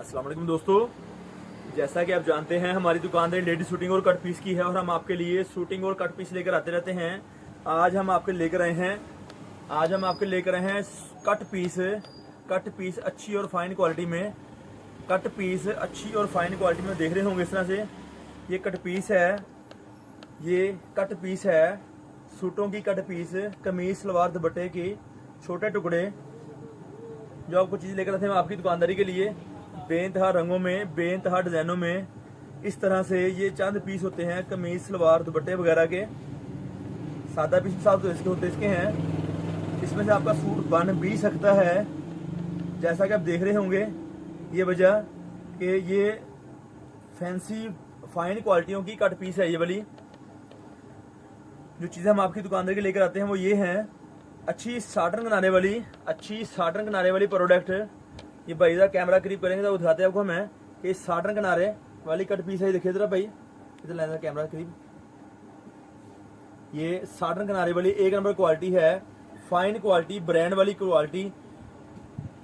अस्सलाम वालेकुम दोस्तों, जैसा कि आप जानते हैं हमारी दुकानदारी लेडीज शूटिंग और कट पीस की है और हम आपके लिए शूटिंग और कट पीस लेकर आते रहते हैं। आज हम आपके लेकर आए हैं कट पीस अच्छी और फाइन क्वालिटी में। कट पीस अच्छी और फाइन क्वालिटी में देख रहे होंगे इस तरह से। ये कट पीस है सूटों की कट पीस, कमीज सलवार दुपट्टे की छोटे टुकड़े जो आपको चीज़ लेकर आते हैं आपकी दुकानदारी के लिए, बेइंतहा रंगों में, बेइंतहा डिजाइनों में। इस तरह से ये चंद पीस होते हैं कमीज सलवार दुपट्टे वगैरह के। सादा पीस साथ तो इसके हैं। इसमें से आपका सूट बन भी सकता है, जैसा कि आप देख रहे होंगे। ये वजह कि ये फैंसी फाइन क्वालिटियों की कट पीस है। ये वाली जो चीज़ें हम आपकी दुकानदारी के लेकर आते हैं वो ये हैं अच्छी साटन किनारे वाली प्रोडक्ट। ये भाई का कैमरा करीब करेंगे तो दिखाते हैं आपको हमें कि साटन किनारे वाली कट पीस है। देखिए जरा भाई, इधर लेना कैमरा करीब। ये साटन किनारे वाली एक नंबर क्वालिटी है, फाइन क्वालिटी, ब्रांड वाली क्वालिटी।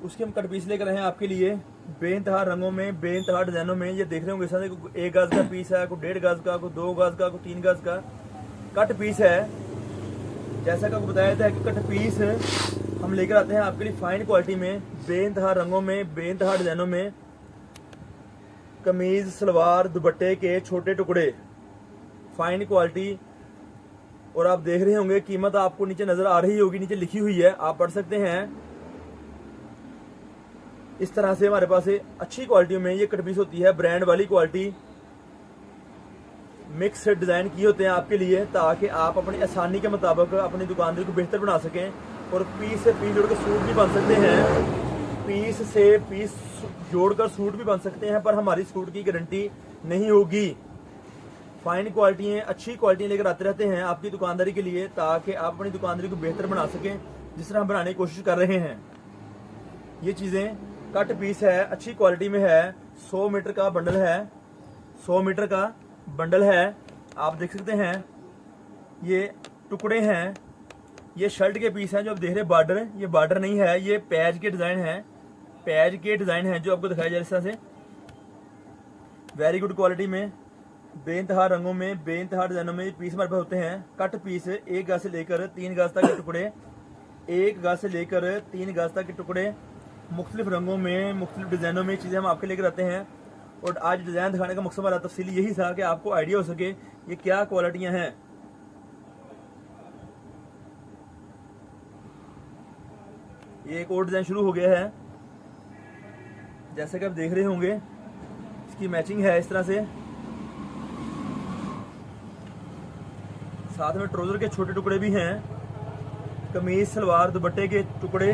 उसके हम कट पीस लेकर आए हैं आपके लिए बेइंतहा रंगों में, बेइंतहा डिजाइनों में। ये देख रहे होंगे साथ 1 गज का पीस है, कोई 1.5 गज का, कोई 2 गज का, कोई 3 गज का कट पीस है। जैसा कि आपको बताया था कि कट पीस हम लेकर आते हैं आपके लिए फाइन क्वालिटी में, बेइंतहा रंगों में, बेइंतहा डिजाइनों में। कमीज सलवार दुपट्टे के छोटे टुकड़े, फाइन क्वालिटी। और आप देख रहे होंगे कीमत आपको नीचे नजर आ रही होगी, नीचे लिखी हुई है, आप पढ़ सकते हैं। इस तरह से हमारे पास अच्छी क्वालिटियों में ये कट पीस होती है, ब्रांड वाली क्वालिटी। मिक्स डिजाइन किए होते हैं आपके लिए ताकि आप अपनी आसानी के मुताबिक अपनी दुकानदारी को बेहतर बना सकें। और पीस से पीस जोड़कर सूट भी बन सकते हैं, पीस से पीस जोड़कर सूट भी बन सकते हैं, पर हमारी सूट की गारंटी नहीं होगी। फाइन क्वालिटियाँ, अच्छी क्वालिटियाँ लेकर आते रहते हैं आपकी दुकानदारी के लिए ताकि आप अपनी दुकानदारी को बेहतर बना सकें, जिस तरह हम बनाने की कोशिश कर रहे हैं। ये चीज़ें कट पीस है, अच्छी क्वालिटी में है। 100 मीटर का बंडल है, 100 मीटर का बंडल है। आप देख सकते हैं ये टुकड़े हैं, ये शर्ट के पीस हैं जो आप देख रहे हैं। बॉर्डर, ये बॉर्डर नहीं है, ये पैच के डिजाइन है, पैच के डिजाइन है जो आपको दिखाया जा रहा है इस तरह से। वेरी गुड क्वालिटी में, बेइंतहा रंगों में, बेइंतहा डिजाइनों में ये पीस हमारे पास होते हैं। कट पीस 1 गज से लेकर 3 गज तक के टुकड़े, 1 गज से लेकर 3 गज तक के टुकड़े, मुख्तलिफ रंगों में, मुख्तलिफ डिजाइनों में चीजें हम आपके लेकर आते हैं। और आज डिजाइन दिखाने का मकसद हमारा तफसीली यही था कि आपको आइडिया हो सके ये क्या क्वालिटियां हैं। ये एक और डिजाइन शुरू हो गया है, जैसे कि आप देख रहे होंगे। इसकी मैचिंग है इस तरह से, साथ में ट्राउजर के छोटे टुकड़े भी हैं। कमीज सलवार दुपट्टे के टुकड़े,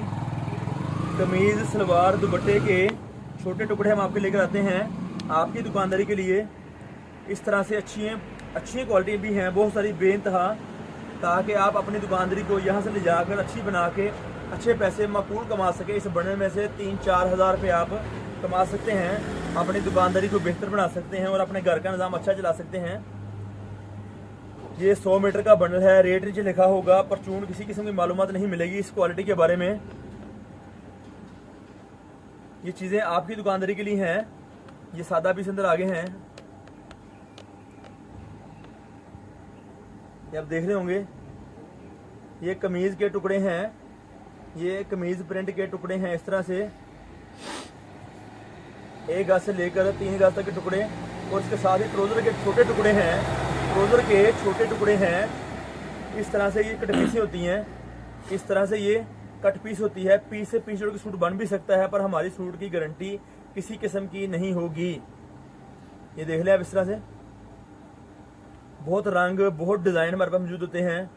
कमीज सलवार दुपट्टे के छोटे टुकड़े हम आपके लेकर आते हैं आपकी दुकानदारी के लिए। इस तरह से अच्छी क्वालिटी भी हैं, बहुत सारी बेइंतहा, ताकि आप अपनी दुकानदारी को यहाँ से ले जाकर अच्छी बना के अच्छे पैसे माकूल कमा सके। इस बंडल में से 3-4 हज़ार रुपये आप कमा सकते हैं, अपनी दुकानदारी को बेहतर बना सकते हैं और अपने घर का निज़ाम अच्छा चला सकते हैं। ये 100 मीटर का बंडल है, रेट नीचे लिखा होगा, परचून किसी किस्म की मालूमात नहीं मिलेगी इस क्वालिटी के बारे में। ये चीज़ें आपकी दुकानदारी के लिए हैं। ये सादा पीस अंदर आगे हैं, ये आप देख रहे होंगे। ये कमीज के टुकड़े हैं, ये कमीज प्रिंट के टुकड़े हैं इस तरह से। 1 गज से लेकर 3 गज तक के टुकड़े, और इसके साथ ही ट्राउजर के छोटे टुकड़े हैं, ट्राउजर के छोटे टुकड़े हैं। इस तरह से ये कट पीसें होती हैं, इस तरह से ये कट पीस होती है। पीस से पीस जोड़ के सूट बन भी सकता है, पर हमारी सूट की गारंटी किसी किस्म की नहीं होगी। ये देख लें आप इस तरह से। बहुत रंग, बहुत डिजाइन हमारे पास मौजूद होते हैं।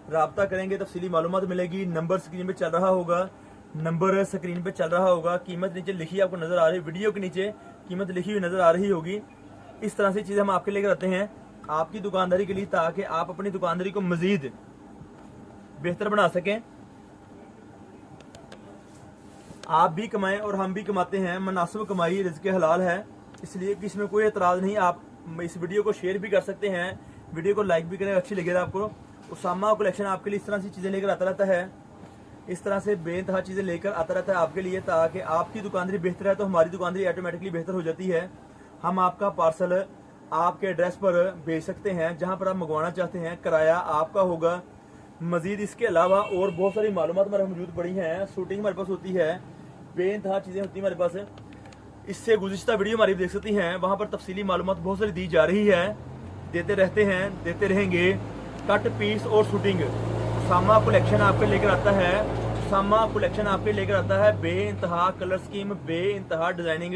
राब्ता करेंगे तफसीली मालूमात मिलेगी। नंबर स्क्रीन पे चल रहा होगा, नंबर स्क्रीन पे चल रहा होगा। कीमत नीचे लिखी आपको नजर आ रही, वीडियो के नीचे कीमत लिखी हुई नजर आ रही होगी। इस तरह से चीजें हम आपके लेकर आते हैं आपकी दुकानदारी के लिए, ताकि आप अपनी दुकानदारी को मजीद बेहतर बना सकें, आप भी कमाएं और हम भी कमाते हैं। मुनासिब कमाई रिज़्क़ हलाल है, इसलिए कि इसमें कोई एतराज़ नहीं। आप इस वीडियो को शेयर भी कर सकते हैं, वीडियो को लाइक भी करें, अच्छी लगेगा आपको। उसामा कलेक्शन आपके लिए इस तरह से चीज़ें लेकर आता रहता है। इस तरह से बेइंतहा चीज़ें लेकर आता रहता है आपके लिए, ताकि आपकी दुकानदारी बेहतर है तो हमारी दुकानदारी ऑटोमेटिकली बेहतर हो जाती है। हम आपका पार्सल आपके एड्रेस पर भेज सकते हैं जहां पर आप मंगवाना चाहते हैं, किराया आपका होगा। मजीद इसके अलावा और बहुत सारी मालूमात हमारे मौजूद पड़ी हैं, शूटिंग हमारे पास होती है, बेइंतहा चीज़ें होती हैं हमारे पास। इससे गुज़िश्ता वीडियो हमारी देख सकती हैं, वहाँ पर तफसीली मालूमात बहुत सारी दी जा रही है, देते रहते हैं, देते रहेंगे। कट पीस और शूटिंग सामा कलेक्शन आपके लेकर आता है, सामा कलेक्शन आपके लेकर आता है। बेइंतहा कलर स्कीम, बेइंतहा डिजाइनिंग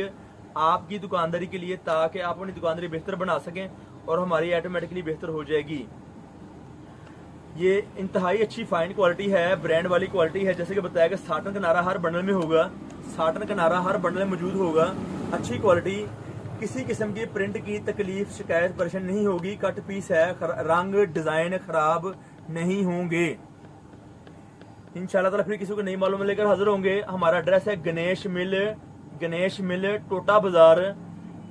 आपकी दुकानदारी के लिए, ताकि आप अपनी दुकानदारी बेहतर बना सकें और हमारी ऑटोमेटिकली बेहतर हो जाएगी। ये इंतहाई अच्छी फाइन क्वालिटी है, ब्रांड वाली क्वालिटी है। जैसे कि बताया कि साटन किनारा हर बंडल में होगा, साटन किनारा हर बंडल में मौजूद होगा। अच्छी क्वालिटी, किसी किस्म की प्रिंट की तकलीफ शिकायत परेशानी नहीं होगी। कट पीस है, रंग डिजाइन खराब नहीं होंगे। इंशाल्लाह ताला फिर किसी को नई मालूम लेकर हाजिर होंगे। हमारा एड्रेस है गणेश मिल टोटा बाजार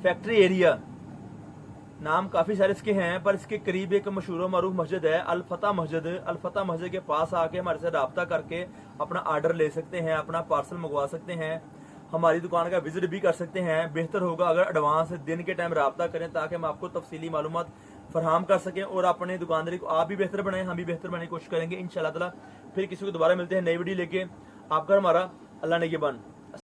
फैक्ट्री एरिया। नाम काफ़ी सारे इसके हैं, पर इसके करीब एक मशहूर मारूफ मस्जिद है अल फतह मस्जिद। अल फतह मस्जिद के पास आके हमारे से रब्ता करके अपना आर्डर ले सकते हैं, अपना पार्सल मंगवा सकते हैं, हमारी दुकान का विजिट भी कर सकते हैं। बेहतर होगा अगर एडवांस दिन के टाइम रब्ता करें, ताकि हम आपको तफसीली मालूमात फराहम कर सकें और अपने दुकानदारी को आप भी बेहतर बनाएं, हम भी बेहतर बनाने की कोशिश करेंगे इंशाल्लाह ताला। फिर किसी को दोबारा मिलते हैं नई वीडियो लेके। आपका हमारा अल्लाह ने के बन।